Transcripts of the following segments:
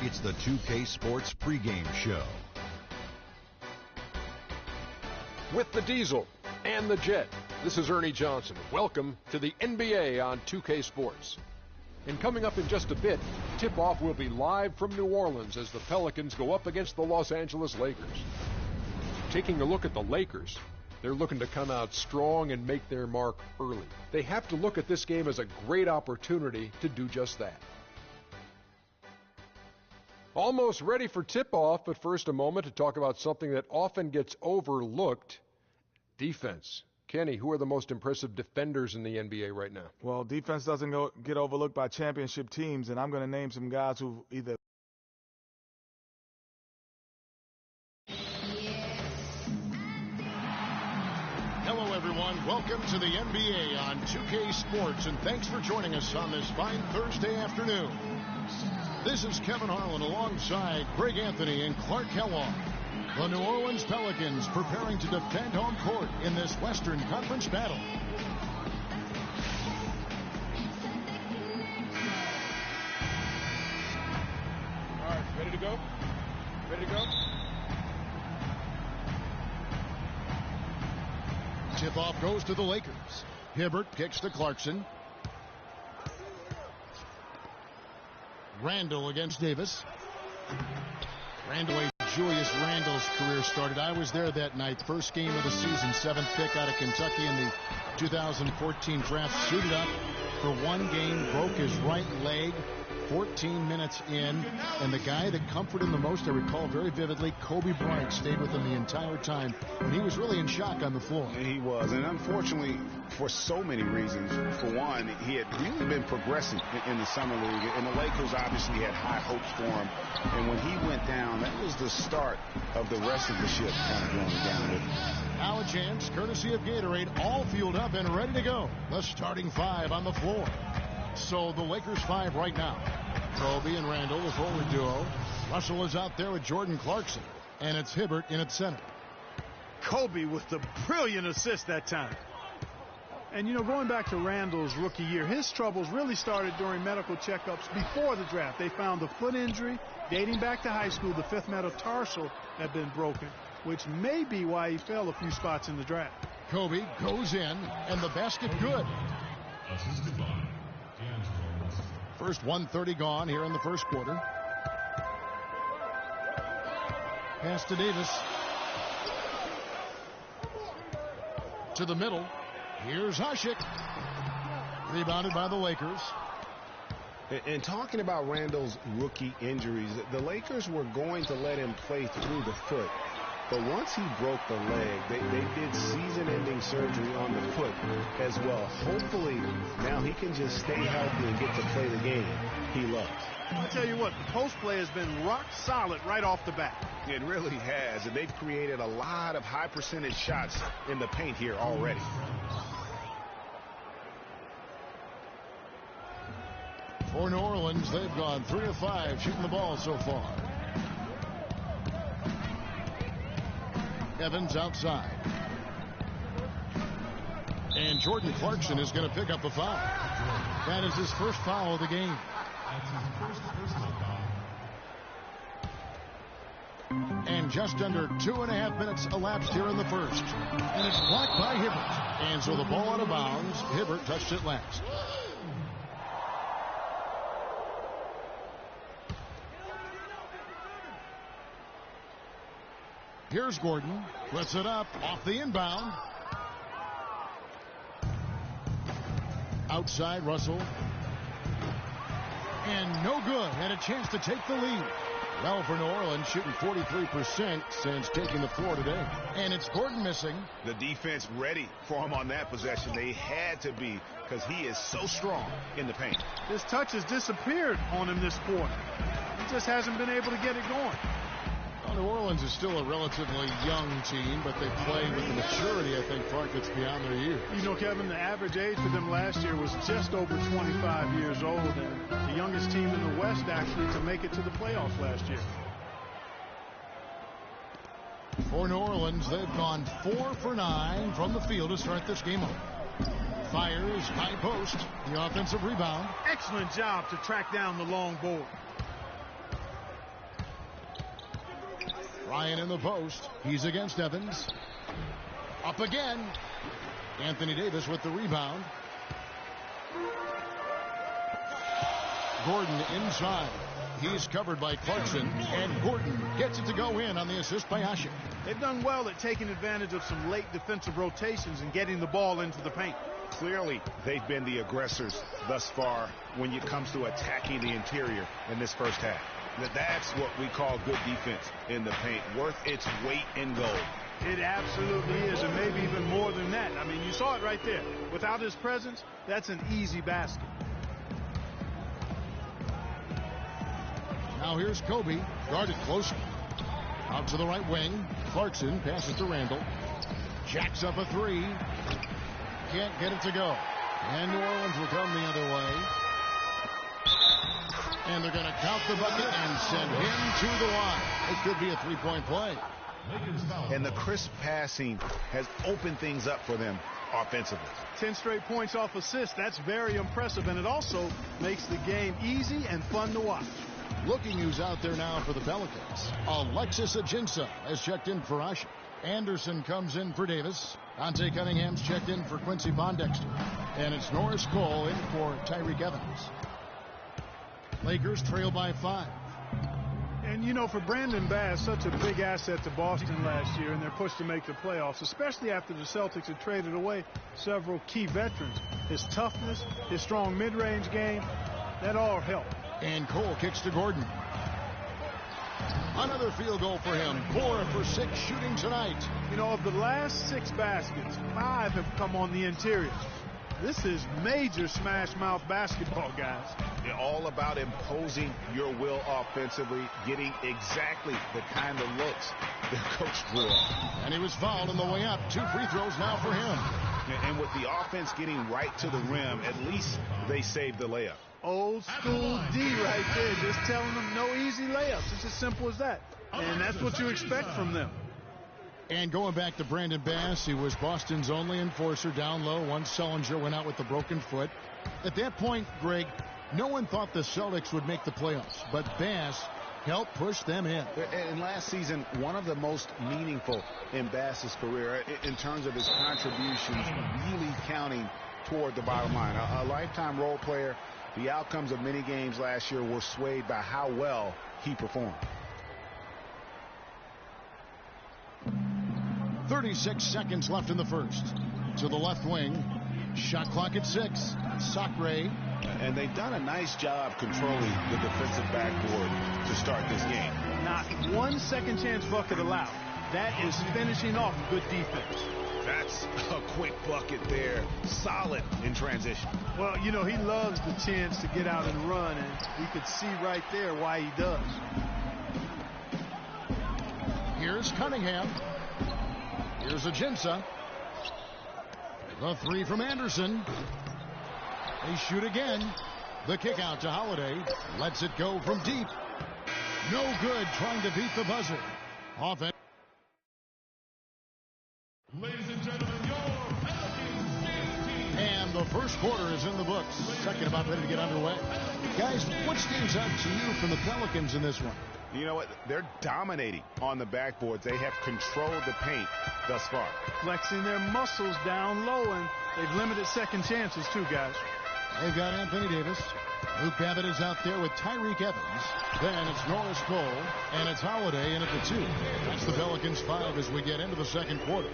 It's the 2K Sports pregame show. With the Diesel and the Jet, this is Ernie Johnson. Welcome to the NBA on 2K Sports. And coming up in just a bit, tip-off will be live from New Orleans as the Pelicans go up against the Los Angeles Lakers. Taking a look at the Lakers, they're looking to come out strong and make their mark early. They have to look at this game as a great opportunity to do just that. Almost ready for tip-off, but first a moment to talk about something that often gets overlooked, defense. Kenny, who are the most impressive defenders in the NBA right now? Well, defense doesn't get overlooked by championship teams, and I'm going to name some guys who either Hello, everyone. Welcome to the NBA on 2K Sports, and thanks for joining us on this fine Thursday afternoon. This is Kevin Harlan alongside Greg Anthony and Clark Kellogg. The New Orleans Pelicans preparing to defend home court in this Western Conference battle. All right, ready to go? Ready to go? Tip-off goes to the Lakers. Hibbert kicks to Clarkson. Randall against Davis. Julius Randle's career started. I was there that night. First game of the season, 7th pick out of Kentucky in the 2014 draft. Suited up for one game, broke his right leg 14 minutes in. And the guy that comforted him the most, I recall very vividly, Kobe Bryant stayed with him the entire time. And he was really in shock on the floor. He was. And unfortunately, for so many reasons. For one, he had really been progressing in the summer league. And the Lakers obviously had high hopes for him. And when he went down, that was the start of the rest of the ship kind of going down with him. Now a chance, courtesy of Gatorade, all fueled up and ready to go. The starting five on the floor. So the Lakers five right now. Kobe and Randall, the forward duo. Russell is out there with Jordan Clarkson. And it's Hibbert in at center. Kobe with the brilliant assist that time. And, you know, going back to Randall's rookie year, his troubles really started during medical checkups before the draft. They found a foot injury dating back to high school. The fifth metatarsal had been broken, which may be why he fell a few spots in the draft. Kobe goes in, and the basket good. First 1:30 gone here in the first quarter. Pass to Davis. To the middle. Here's Hasek. Rebounded by the Lakers. And talking about Randall's rookie injuries, the Lakers were going to let him play through the foot. But once he broke the leg, they did season-ending surgery on the foot as well. Hopefully, now he can just stay healthy and get to play the game he loves. I'll tell you what, the post play has been rock solid right off the bat. It really has, and they've created a lot of high-percentage shots in the paint here already. For New Orleans, they've gone 3 of 5 shooting the ball so far. Evans outside. And Jordan Clarkson is going to pick up a foul. That is his first foul of the game. And just under 2.5 minutes elapsed here in the first. And it's blocked by Hibbert. And so the ball out of bounds. Hibbert touched it last. Here's Gordon. Puts it up off the inbound. Outside Russell. And no good. Had a chance to take the lead. Well, for New Orleans, shooting 43% since taking the floor today. And it's Gordon missing. The defense ready for him on that possession. They had to be, because he is so strong in the paint. His touch has disappeared on him this quarter. He just hasn't been able to get it going. Well, New Orleans is still a relatively young team, but they play with the maturity, I think, Clark, that's beyond their years. You know, Kevin, the average age for them last year was just over 25 years old, and the youngest team in the West, actually, to make it to the playoffs last year. For New Orleans, they've gone 4 for 9 from the field to start this game off. Fires, high post, the offensive rebound. Excellent job to track down the long board. Ryan in the post. He's against Evans. Up again. Anthony Davis with the rebound. Gordon inside. He's covered by Clarkson, and Gordon gets it to go in on the assist by Asher. They've done well at taking advantage of some late defensive rotations and getting the ball into the paint. Clearly, they've been the aggressors thus far when it comes to attacking the interior in this first half. That's what we call good defense in the paint, worth its weight in gold. It absolutely is, and maybe even more than that. I mean, you saw it right there. Without his presence, that's an easy basket. Now here's Kobe, guarded closely. Out to the right wing. Clarkson passes to Randall. Jacks up a three. Can't get it to go. And New Orleans will come the other way. And they're going to count the bucket and send him to the line. It could be a three-point play. And the crisp passing has opened things up for them offensively. 10 straight points off assists. That's very impressive, and it also makes the game easy and fun to watch. Looking who's out there now for the Pelicans. Alexis Ajinça has checked in for Asher. Anderson comes in for Davis. Dante Cunningham's checked in for Quincy Pondexter. And it's Norris Cole in for Tyreke Evans. Lakers trail by 5. And, you know, for Brandon Bass, such a big asset to Boston last year, and they're pushed to make the playoffs, especially after the Celtics had traded away several key veterans. His toughness, his strong mid-range game, that all helped. And Cole kicks to Gordon. Another field goal for him. 4 for 6 shooting tonight. You know, of the last 6 baskets, 5 have come on the interior. This is major smash mouth basketball, guys. All about imposing your will offensively, getting exactly the kind of looks their coach drew up. And he was fouled on the way up. 2 free throws now for him. And with the offense getting right to the rim, at least they saved the layup. Old school D right there, just telling them no easy layups. It's as simple as that. And that's what you expect from them. And going back to Brandon Bass, he was Boston's only enforcer down low once Sullinger went out with the broken foot. At that point, Greg, no one thought the Celtics would make the playoffs, but Bass helped push them in. And last season, one of the most meaningful in Bass's career in terms of his contributions really counting toward the bottom line. A lifetime role player. The outcomes of many games last year were swayed by how well he performed. 36 seconds left in the first. To the left wing. Shot clock at 6. Sacre. And they've done a nice job controlling the defensive backboard to start this game. Not one second chance bucket allowed. That is finishing off good defense. That's a quick bucket there. Solid in transition. Well, you know, he loves the chance to get out and run, and we could see right there why he does. Here's Cunningham. Here's Ajinça. The 3 from Anderson. They shoot again. The kick out to Holiday. Lets it go from deep. No good trying to beat the buzzer. Offense. Ladies and gentlemen, your Pelicans game team. And the first quarter is in the books. Second about ready to get underway. Guys, what stands out to you from the Pelicans in this one? You know what? They're dominating on the backboards. They have controlled the paint thus far. Flexing their muscles down low, and they've limited second chances too, guys. They've got Anthony Davis. Luke Babbitt is out there with Tyreke Evans. Then it's Norris Cole, and it's Holiday in at the 2. That's the Pelicans 5 as we get into the second quarter.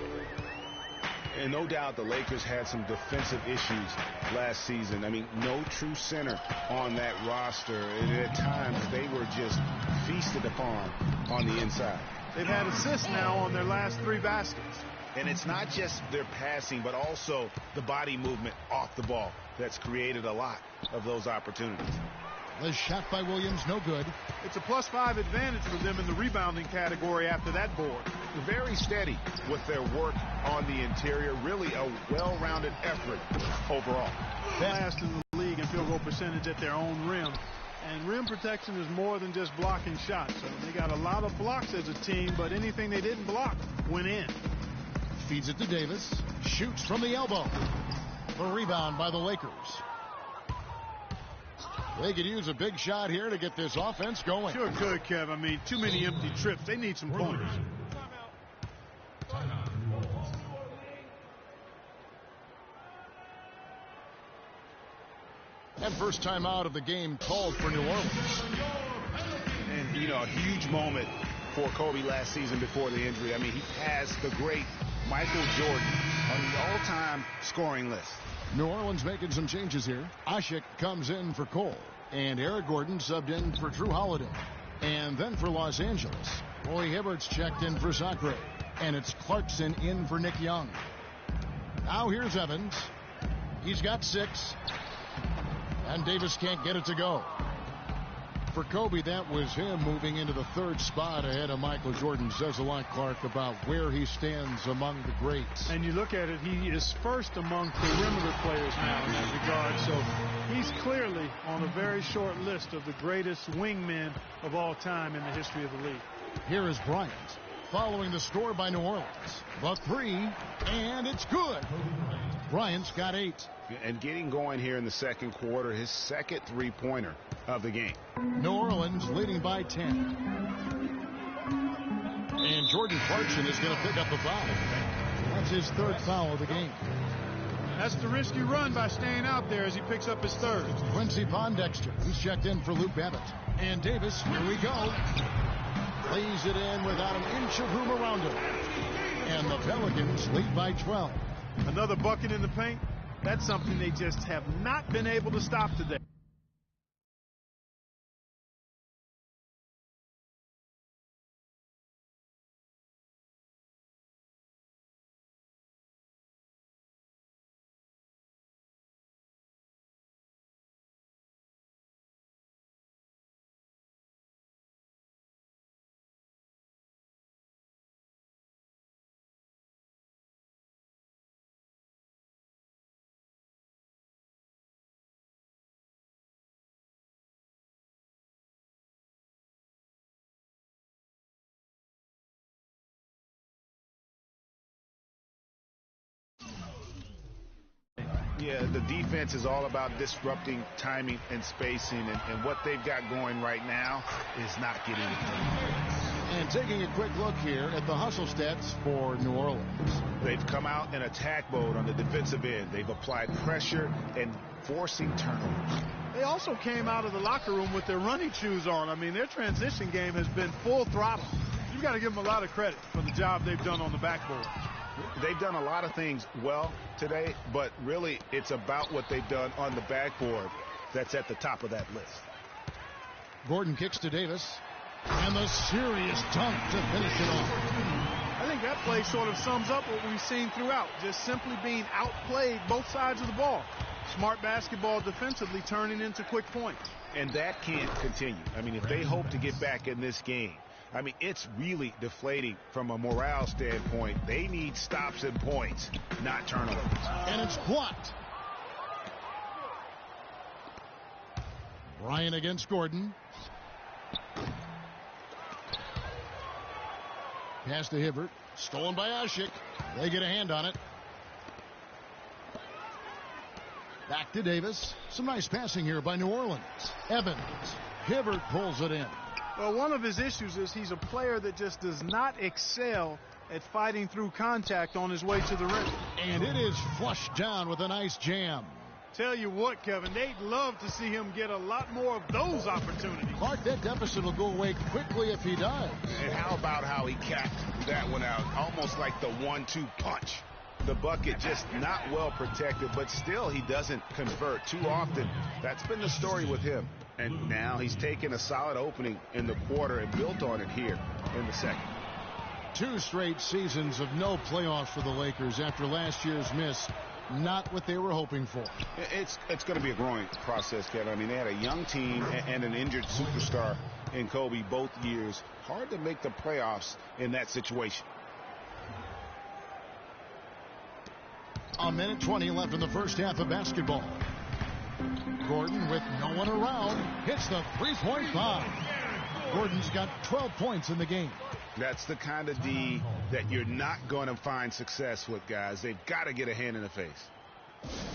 And no doubt the Lakers had some defensive issues last season. I mean, no true center on that roster. And at times, they were just feasted upon on the inside. They've had assists now on their last 3 baskets. And it's not just their passing, but also the body movement off the ball that's created a lot of those opportunities. The shot by Williams, no good. It's a +5 advantage for them in the rebounding category after that board. Very steady with their work on the interior. Really a well-rounded effort overall. Last in the league in field goal percentage at their own rim. And rim protection is more than just blocking shots. So they got a lot of blocks as a team, but anything they didn't block went in. Feeds it to Davis. Shoots from the elbow. The rebound by the Lakers. They could use a big shot here to get this offense going. Sure could, Kev. I mean, too many empty trips. They need some points. And first time out of the game called for New Orleans. And, you know, a huge moment for Kobe last season before the injury. I mean, he passed the great Michael Jordan on the all-time scoring list. New Orleans making some changes here. Ashik comes in for Cole. And Eric Gordon subbed in for Drew Holiday. And then for Los Angeles, Roy Hibbert's checked in for Sacre. And it's Clarkson in for Nick Young. Now here's Evans. He's got 6. And Davis can't get it to go. For Kobe, that was him moving into the 3rd spot ahead of Michael Jordan. Says a lot, Clark, about where he stands among the greats. And you look at it, he is first among perimeter players now in that regard. So he's clearly on a very short list of the greatest wingmen of all time in the history of the league. Here is Bryant following the score by New Orleans. The 3, and it's good. Bryant's got 8. And getting going here in the 2nd quarter, his 2nd 3-pointer of the game. New Orleans leading by 10. And Jordan Clarkson is going to pick up the foul. That's his 3rd foul of the game. That's the risky run by staying out there as he picks up his 3rd. Quincy Pondexter, he's checked in for Luke Babbitt. And Davis, here we go. Plays it in without an inch of room around him. And the Pelicans lead by 12. Another bucket in the paint. That's something they just have not been able to stop today. Yeah, the defense is all about disrupting timing and spacing, and what they've got going right now is not getting it done. And taking a quick look here at the hustle stats for New Orleans. They've come out in attack mode on the defensive end. They've applied pressure and forcing turnovers. They also came out of the locker room with their running shoes on. I mean, their transition game has been full throttle. You've got to give them a lot of credit for the job they've done on the backboard. They've done a lot of things well today, but really it's about what they've done on the backboard that's at the top of that list. Gordon kicks to Davis, and the serious dunk to finish it off. I think that play sort of sums up what we've seen throughout, just simply being outplayed both sides of the ball. Smart basketball defensively turning into quick points. And that can't continue. I mean, if they hope to get back in this game, I mean, it's really deflating from a morale standpoint. They need stops and points, not turnovers. And it's blocked. Bryant against Gordon. Pass to Hibbert. Stolen by Ashik. They get a hand on it. Back to Davis. Some nice passing here by New Orleans. Evans. Hibbert pulls it in. Well, one of his issues is he's a player that just does not excel at fighting through contact on his way to the rim. And it is flushed down with a nice jam. Tell you what, Kevin, they'd love to see him get a lot more of those opportunities. Mark, that deficit will go away quickly if he does. And how about how he capped that one out, almost like the 1-2 punch. The bucket just not well protected, but still he doesn't convert too often. That's been the story with him. And now he's taken a solid opening in the quarter and built on it here in the 2nd. 2 straight seasons of no playoffs for the Lakers after last year's miss. Not what they were hoping for. It's going to be a growing process, Kevin. I mean, they had a young team and an injured superstar in Kobe both years. Hard to make the playoffs in that situation. A minute 20 left in the first half of basketball. Gordon, with no one around, hits the three-point bomb. Gordon's got 12 points in the game. That's the kind of D that you're not going to find success with, guys. They've got to get a hand in the face.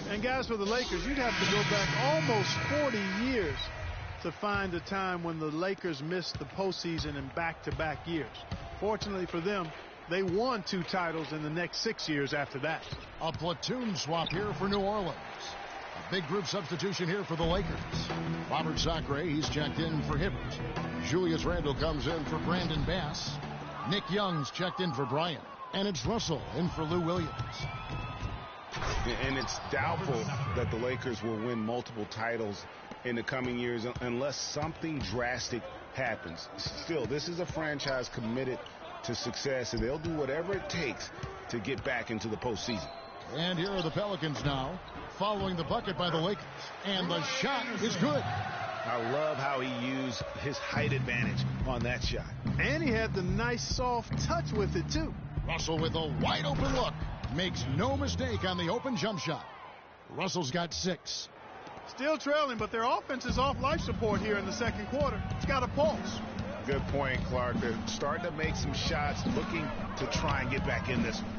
And guys, for the Lakers, you'd have to go back almost 40 years to find a time when the Lakers missed the postseason in back-to-back years. Fortunately for them, they won 2 titles in the next 6 years after that. A platoon swap here for New Orleans. A big group substitution here for the Lakers. Robert Sacre, he's checked in for Hibbert. Julius Randle comes in for Brandon Bass. Nick Young's checked in for Bryant. And it's Russell in for Lou Williams. And it's doubtful that the Lakers will win multiple titles in the coming years unless something drastic happens. Still, this is a franchise committed to success, and they'll do whatever it takes to get back into the postseason. And here are the Pelicans now, following the bucket by the Lakers. And the shot is good. I love how he used his height advantage on that shot. And he had the nice soft touch with it, too. Russell with a wide open look. Makes no mistake on the open jump shot. Russell's got 6. Still trailing, but their offense is off life support here in the second quarter. It's got a pulse. Good point, Clark. They're starting to make some shots, looking to try and get back in this one.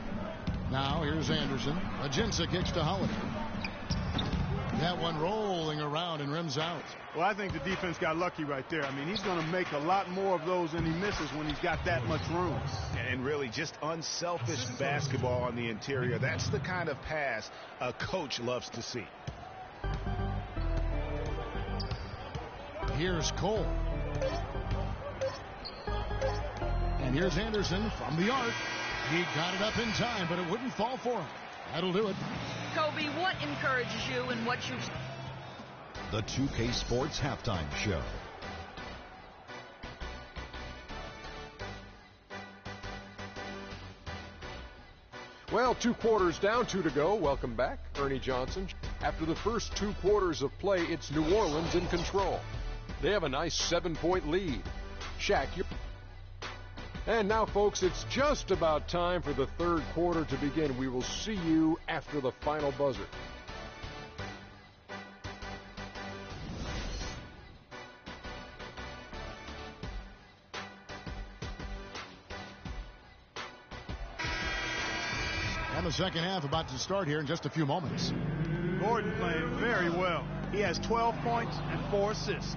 Now here's Anderson. Ajinça kicks to Holiday. That one rolling around and rims out. Well, I think the defense got lucky right there. I mean, he's going to make a lot more of those than he misses when he's got that much room. And really just unselfish basketball on the interior. That's the kind of pass a coach loves to see. Here's Cole. And here's Anderson from the arc. He got it up in time, but it wouldn't fall for him. That'll do it. Kobe, what encourages you and what you... The 2K Sports Halftime Show. Well, 2 quarters down, 2 to go. Welcome back, Ernie Johnson. After the first 2 quarters of play, it's New Orleans in control. They have a nice 7-point lead. Shaq, you're... And now, folks, it's just about time for the third quarter to begin. We will see you after the final buzzer. And the second half about to start here in just a few moments. Gordon playing very well. He has 12 points and 4 assists.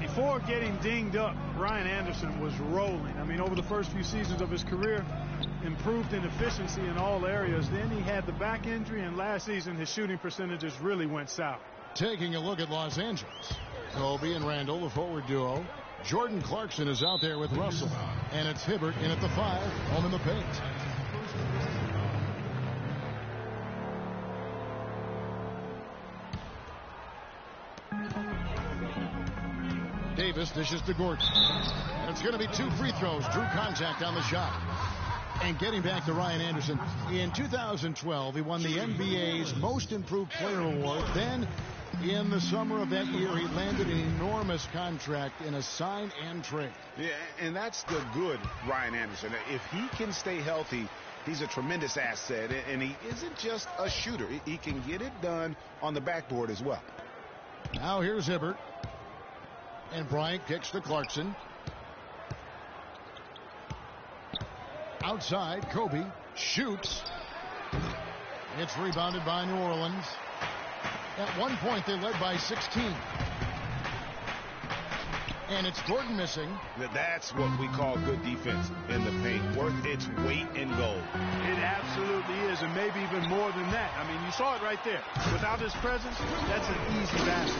Before getting dinged up, Ryan Anderson was rolling. I mean, over the first few seasons of his career, improved in efficiency in all areas. Then he had the back injury, and last season his shooting percentages really went south. Taking a look at Los Angeles. Kobe and Randle, the forward duo. Jordan Clarkson is out there with Russell. And it's Hibbert in at the 5, home in the paint. Davis dishes to Gordon. And it's going to be 2 free throws. Drew contact on the shot. And getting back to Ryan Anderson, in 2012, he won the NBA's Most Improved Player Award. Then, in the summer of that year, he landed an enormous contract in a sign and trade. Yeah, and that's the good Ryan Anderson. If he can stay healthy, he's a tremendous asset. And he isn't just a shooter. He can get it done on the backboard as well. Now here's Hibbert. And Bryant kicks to Clarkson. Outside, Kobe shoots. It's rebounded by New Orleans. At one point, they led by 16. And it's Gordon missing. That's what we call good defense in the paint. Worth its weight in gold. It absolutely is, and maybe even more than that. I mean, you saw it right there. Without his presence, that's an easy basket.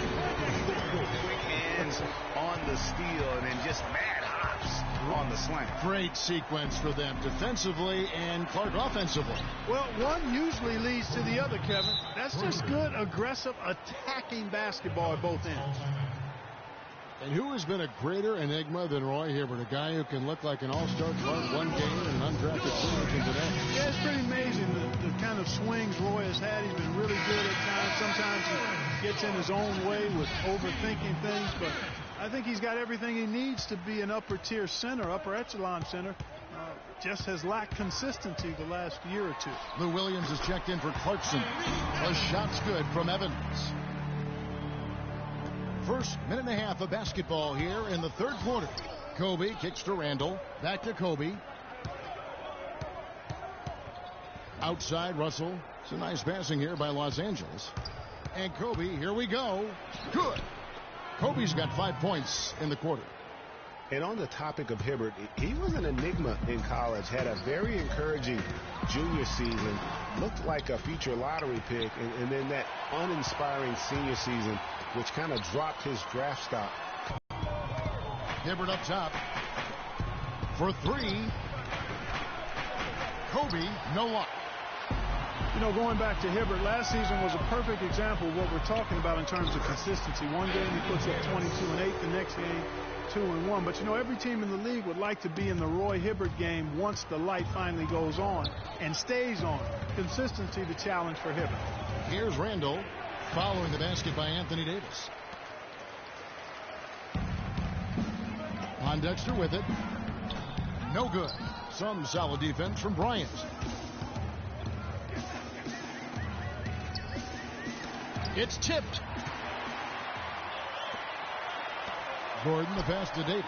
Quick hands on the steal and then just mad hops on the slant. Great sequence for them defensively and Clark offensively. Well, one usually leads to the other, Kevin. That's just good, aggressive, attacking basketball at both ends. And who has been a greater enigma than Roy Hibbert, a guy who can look like an all-star Clark one game and an undrafted free agent the next? Yeah, it's pretty amazing the kind of swings Roy has had. He's been really good at times. Sometimes he gets in his own way with overthinking things, but I think he's got everything he needs to be an upper-tier center, upper echelon center. Just has lacked consistency the last year or two. Lou Williams is checked in for Clarkson. The shot's good from Evans. First minute and a half of basketball here in the third quarter. Kobe kicks to Randle. Back to Kobe. Outside, Russell It's a nice passing here by Los Angeles. And Kobe, here we go. Good. Kobe's got 5 points in the quarter. And on the topic of Hibbert, he was an enigma in college, had a very encouraging junior season, looked like a future lottery pick, and then that uninspiring senior season, which kind of dropped his draft stock. Hibbert up top for 3. Kobe, no luck. You know, going back to Hibbert, last season was a perfect example of what we're talking about in terms of consistency. One game he puts up 22 and 8, the next game 2 and 1. But you know, every team in the league would like to be in the Roy Hibbert game once the light finally goes on and stays on. Consistency, the challenge for Hibbert. Here's Randall following the basket by Anthony Davis. Pondexter with it. No good. Some solid defense from Bryant. It's tipped. Gordon the pass to Davis.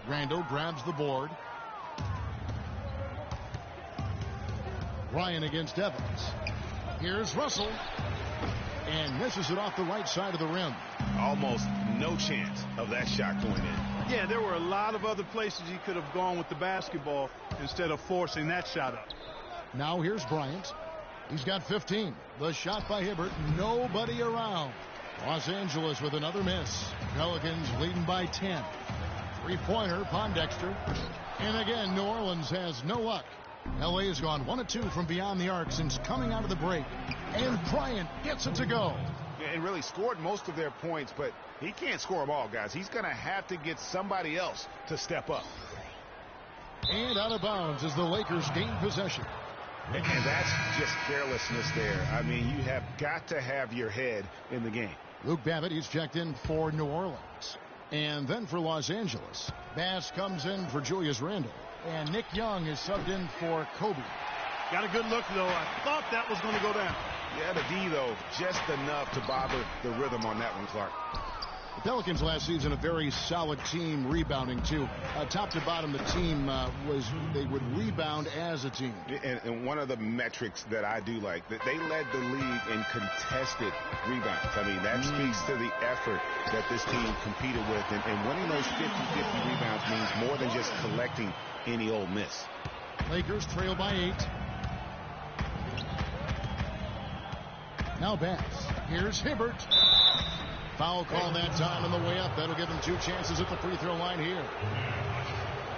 Randall grabs the board. Ryan against Evans. Here's Russell. And misses it off the right side of the rim. Almost no chance of that shot going in. Yeah, there were a lot of other places he could have gone with the basketball instead of forcing that shot up. Now here's Bryant. He's got 15. The shot by Hibbert. Nobody around. Los Angeles with another miss. Pelicans leading by 10. Three-pointer, Pondexter. And again, New Orleans has no luck. L.A. has gone 1 of 2 from beyond the arc since coming out of the break. And Bryant gets it to go. And really scored most of their points, but he can't score them all, guys. He's going to have to get somebody else to step up. And out of bounds as the Lakers gain possession. And that's just carelessness there. I mean, you have got to have your head in the game. Luke Babbitt, he's checked in for New Orleans. And then for Los Angeles, Bass comes in for Julius Randle. And Nick Young is subbed in for Kobe. Got a good look, though. I thought that was going to go down. Yeah, the D, though, just enough to bother the rhythm on that one, Clark. The Pelicans last season, a very solid team rebounding, too. Top to bottom, the team they would rebound as a team. And one of the metrics that I do like, that they led the league in contested rebounds. I mean, that speaks to the effort that this team competed with. And winning those 50-50 rebounds means more than just collecting any old miss. Lakers trail by 8. Now Bass. Here's Hibbert. Foul call that time on the way up. That'll give him 2 chances at the free throw line here.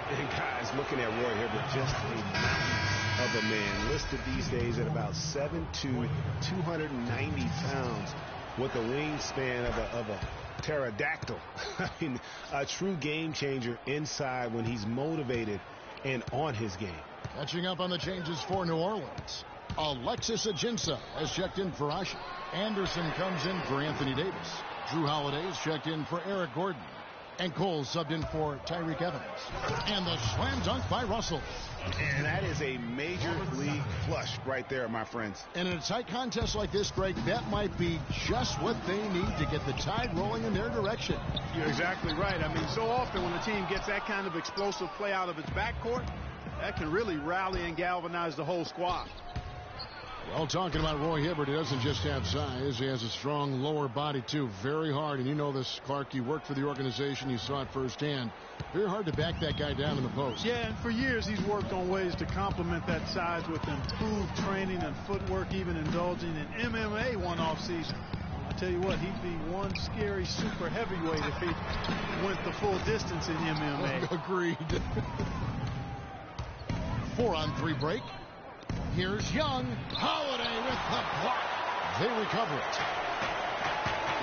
And guys, looking at Roy Hibbert, just a mountain of a man. Listed these days at about 7'2", 290 pounds, with a wingspan of a pterodactyl. I mean, a true game changer inside when he's motivated and on his game. Catching up on the changes for New Orleans. Alexis Ajinça has checked in for Asha. Anderson comes in for Anthony Davis. Drew Holiday is checked in for Eric Gordon. And Cole subbed in for Tyreke Evans. And the slam dunk by Russell. And that is a major league flush right there, my friends. And in a tight contest like this, Greg, that might be just what they need to get the tide rolling in their direction. You're exactly right. I mean, so often when the team gets that kind of explosive play out of its backcourt, that can really rally and galvanize the whole squad. Well, talking about Roy Hibbert, he doesn't just have size. He has a strong lower body, too. Very hard. And you know this, Clark. You worked for the organization. You saw it firsthand. Very hard to back that guy down in the post. Yeah, and for years he's worked on ways to complement that size with improved training and footwork, even indulging in MMA one off season. I tell you what, he'd be one scary super heavyweight if he went the full distance in MMA. Agreed. 4-on-3 break. Here's Young. Holiday with the block. They recover it.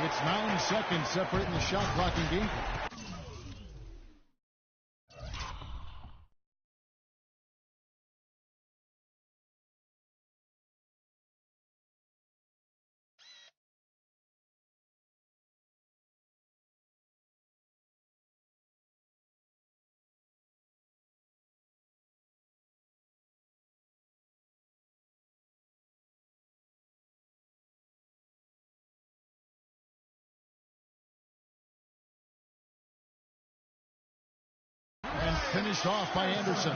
It's 9 seconds separating the shot clock and game clock. Finished off by Anderson.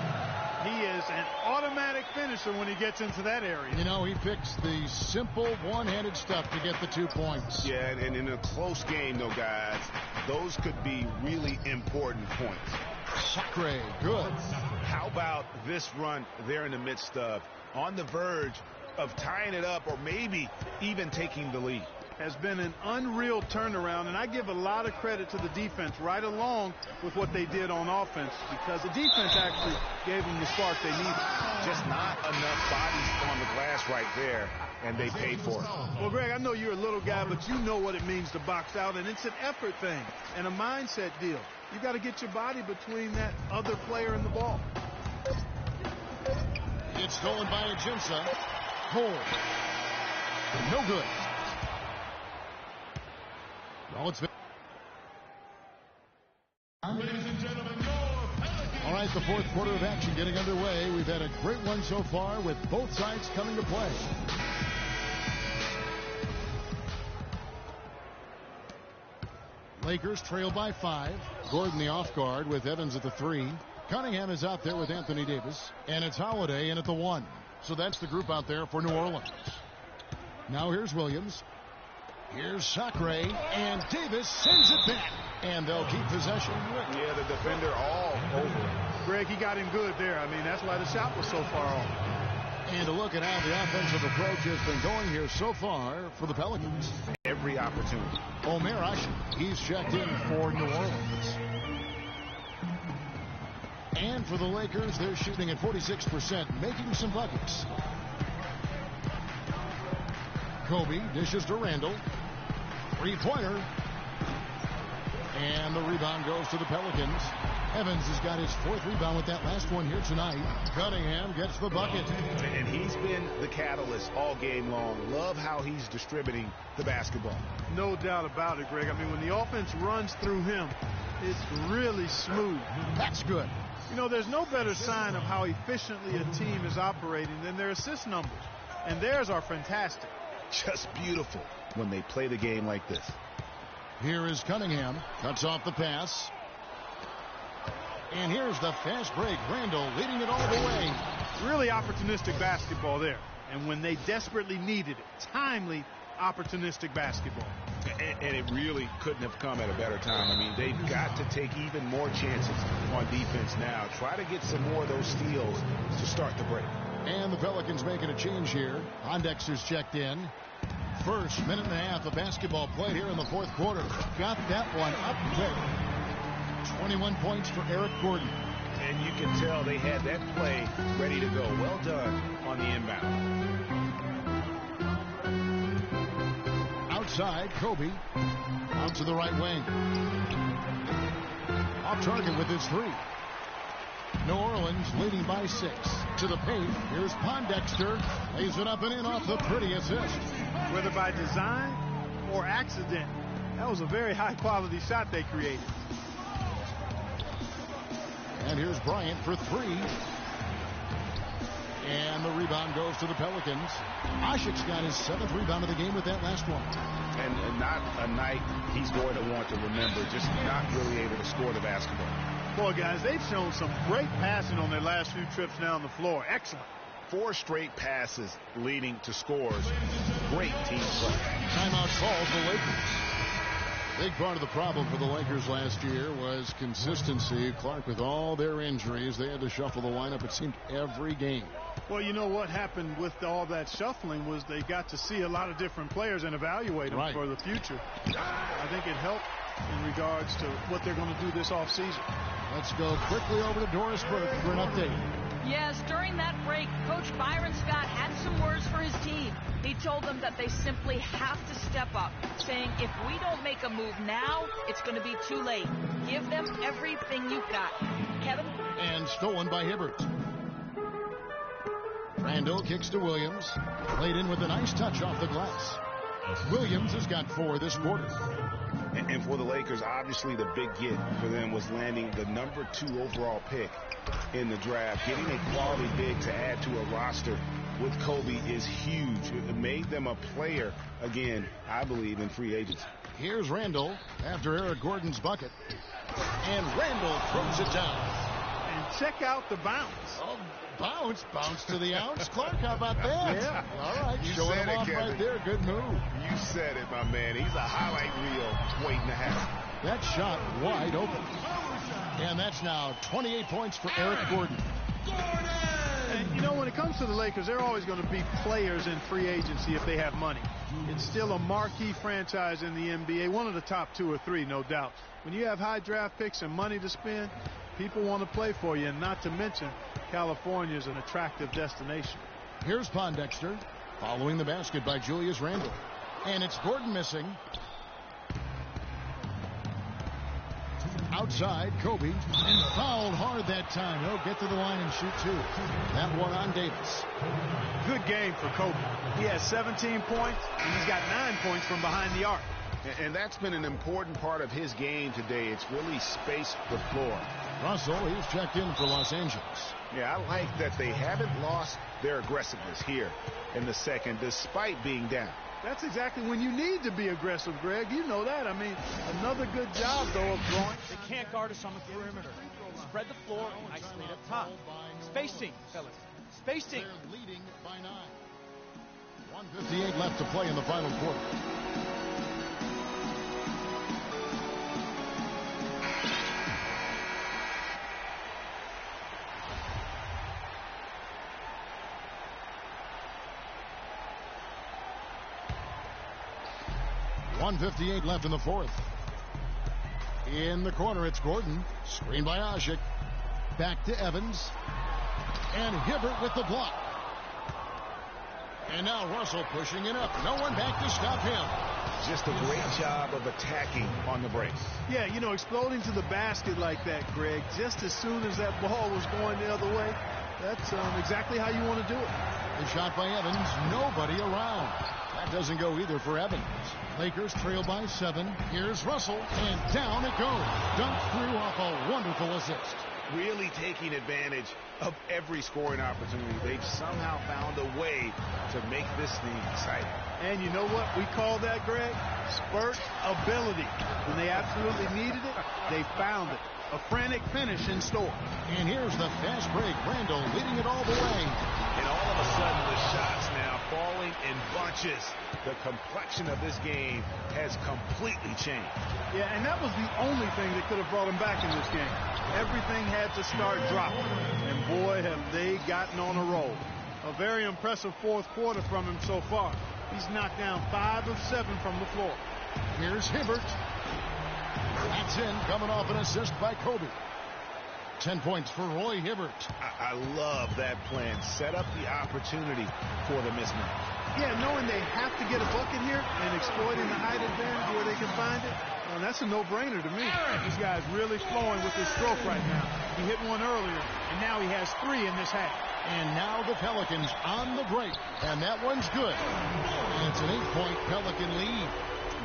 He is an automatic finisher when he gets into that area. You know, he picks the simple one-handed stuff to get the 2 points. Yeah, and in a close game, though, guys, those could be really important points. Sacre, good. How about this run they're in the midst of, on the verge of tying it up or maybe even taking the lead? Has been an unreal turnaround, and I give a lot of credit to the defense right along with what they did on offense, because the defense actually gave them the spark they needed. Just not enough bodies on the glass right there, and they paid for it. Well, Greg, I know you're a little guy, but you know what it means to box out, and it's an effort thing and a mindset deal. You got to get your body between that other player and the ball. It's stolen by Ajinça. Hold. No good. Well, it's been... All right, the fourth quarter of action getting underway. We've had a great one so far with both sides coming to play. Lakers trail by 5. Gordon the off guard with Evans at the 3. Cunningham is out there with Anthony Davis. And it's Holiday in at the 1. So that's the group out there for New Orleans. Now here's Williams. Here's Sacre, and Davis sends it back, and they'll keep possession. Yeah, the defender all over it. Greg, he got him good there. I mean, that's why the shot was so far off. And a look at how the offensive approach has been going here so far for the Pelicans. Every opportunity. Omer Ashik, he's checked in for New Orleans. And for the Lakers, they're shooting at 46%, making some buckets. Kobe dishes to Randall. Three-pointer. And the rebound goes to the Pelicans. Evans has got his 4th rebound with that last one here tonight. Cunningham gets the bucket. And he's been the catalyst all game long. Love how he's distributing the basketball. No doubt about it, Greg. I mean, when the offense runs through him, it's really smooth. That's good. You know, there's no better sign of how efficiently a team is operating than their assist numbers. And theirs are fantastic. Just beautiful when they play the game like this. Here is Cunningham. Cuts off the pass. And here's the fast break. Randall leading it all the way. Really opportunistic basketball there. And when they desperately needed it, timely, opportunistic basketball. And it really couldn't have come at a better time. I mean, they've got to take even more chances on defense now. Try to get some more of those steals to start the break. And the Pelicans making a change here. Pondexter's checked in. First minute and a half of basketball played here in the fourth quarter. Got that one up quick. 21 points for Eric Gordon. And you can tell they had that play ready to go. Well done on the inbound. Outside, Kobe. Out to the right wing. Off target with his 3. New Orleans leading by 6. To the paint. Here's Pondexter. Lays it up and in off the pretty assist. Whether by design or accident, that was a very high-quality shot they created. And here's Bryant for 3. And the rebound goes to the Pelicans. Ashik's got his 7th rebound of the game with that last one. And not a night he's going to want to remember. Just not really able to score the basketball. Boy, guys, they've shown some great passing on their last few trips down the floor. Excellent. 4 straight passes leading to scores. Great team play. Timeout falls the Lakers. Big part of the problem for the Lakers last year was consistency. Clark, with all their injuries, they had to shuffle the lineup, it seemed, every game. Well, you know what happened with all that shuffling was they got to see a lot of different players and evaluate them for the future. I think it helped in regards to what they're going to do this offseason. Let's go quickly over to Doris Burke for an update. Yes, during that break, Coach Byron Scott had some words for his team. He told them that they simply have to step up, saying if we don't make a move now, it's going to be too late. Give them everything you've got. Kevin? And stolen by Hibbert. Randall kicks to Williams. Played in with a nice touch off the glass. Williams has got 4 this quarter. And for the Lakers, obviously the big get for them was landing the number 2 overall pick in the draft. Getting a quality big to add to a roster with Kobe is huge. It made them a player, again, I believe, in free agency. Here's Randall after Eric Gordon's bucket. And Randall throws it down. And check out the bounce. Oh, bounce to the ounce. Clark, how about that? Yeah. All right, You showing said him it, off Kevin. right there. Good move. You said it, my man. He's a highlight reel waiting to happen. That shot wide open. And that's now 28 points for Eric Gordon. And, you know, when it comes to the Lakers, they're always going to be players in free agency if they have money. It's still a marquee franchise in the NBA, one of the top 2 or 3, no doubt. When you have high draft picks and money to spend, people want to play for you, and not to mention California is an attractive destination. Here's Pondexter following the basket by Julius Randle. And it's Gordon missing. Outside, Kobe, and fouled hard that time. He'll get to the line and shoot 2. That one on Davis. Good game for Kobe. He has 17 points, and he's got 9 points from behind the arc. And that's been an important part of his game today. It's really spaced the floor. Russell, he's checked in for Los Angeles. Yeah, I like that they haven't lost their aggressiveness here in the second, despite being down. That's exactly when you need to be aggressive, Greg. You know that. I mean, another good job, though, of drawing. They can't guard us on the perimeter. Spread the floor and isolate up top. Spacing, fellas. Spacing. They're leading by 9. 1:58 left to play in the final quarter. .158 left in the fourth. In the corner, it's Gordon. Screen by Ajik. Back to Evans. And Hibbert with the block. And now Russell pushing it up. No one back to stop him. Just a great job of attacking on the break. Yeah, you know, exploding to the basket like that, Greg, just as soon as that ball was going the other way, that's exactly how you want to do it. The shot by Evans. Nobody around. That doesn't go either for Evans. Lakers trail by 7. Here's Russell, and down it goes. Dunked through off a wonderful assist. Really taking advantage of every scoring opportunity. They've somehow found a way to make this thing exciting. And you know what we call that, Greg? Spurt ability. When they absolutely needed it, they found it. A frantic finish in store. And here's the fast break. Randle leading it all the way. And all of a sudden, the shots now falling in bunches. The complexion of this game has completely changed. Yeah, and that was the only thing that could have brought him back in this game. Everything had to start dropping. And boy, have they gotten on a roll. A very impressive fourth quarter from him so far. He's knocked down 5 of 7 from the floor. Here's Hibbert. That's in, coming off an assist by Kobe. 10 points for Roy Hibbert. I love that plan. Set up the opportunity for the mismatch. Yeah, knowing they have to get a bucket here and exploiting the height advantage where they can find it, well, that's a no-brainer to me. This guy's really flowing with his stroke right now. He hit one earlier, and now he has 3 in this half. And now the Pelicans on the break, and that one's good. And it's an 8-point Pelican lead.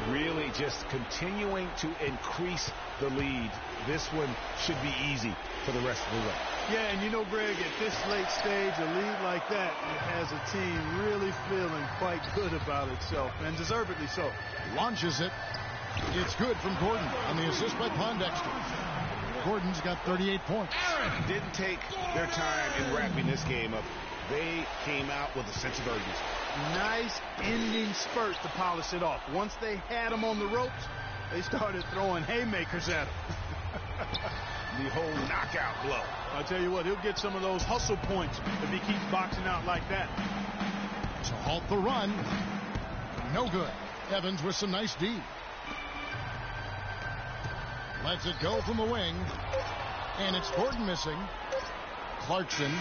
Really just continuing to increase the lead. This one should be easy for the rest of the way. Yeah, and you know, Greg, at this late stage, a lead like that has a team really feeling quite good about itself, and deservedly so. Launches it. It's good from Gordon on the assist by Pondexter. Gordon's got 38 points. Didn't take their time in wrapping this game up. They came out with a sense of urgency. Nice ending spurt to polish it off. Once they had him on the ropes, they started throwing haymakers at him. The whole knockout blow. I'll tell you what, he'll get some of those hustle points if he keeps boxing out like that. To halt the run. No good. Evans with some nice D. Lets it go from the wing. And it's Gordon missing. Clarkson.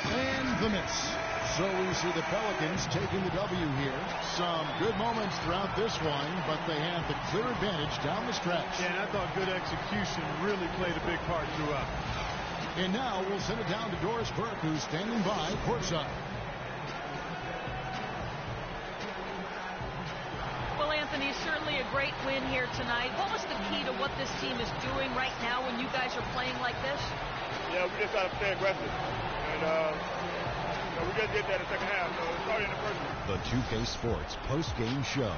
And the miss. So we see the Pelicans taking the W here. Some good moments throughout this one, but they have the clear advantage down the stretch. Yeah, and I thought good execution really played a big part throughout. And now we'll send it down to Doris Burke, who's standing by courtside. Well, Anthony, certainly a great win here tonight. What was the key to what this team is doing right now when you guys are playing like this? Yeah, we just got to stay aggressive. And, we just did that in the second half, so it's probably in the first one. The 2K Sports post-game show.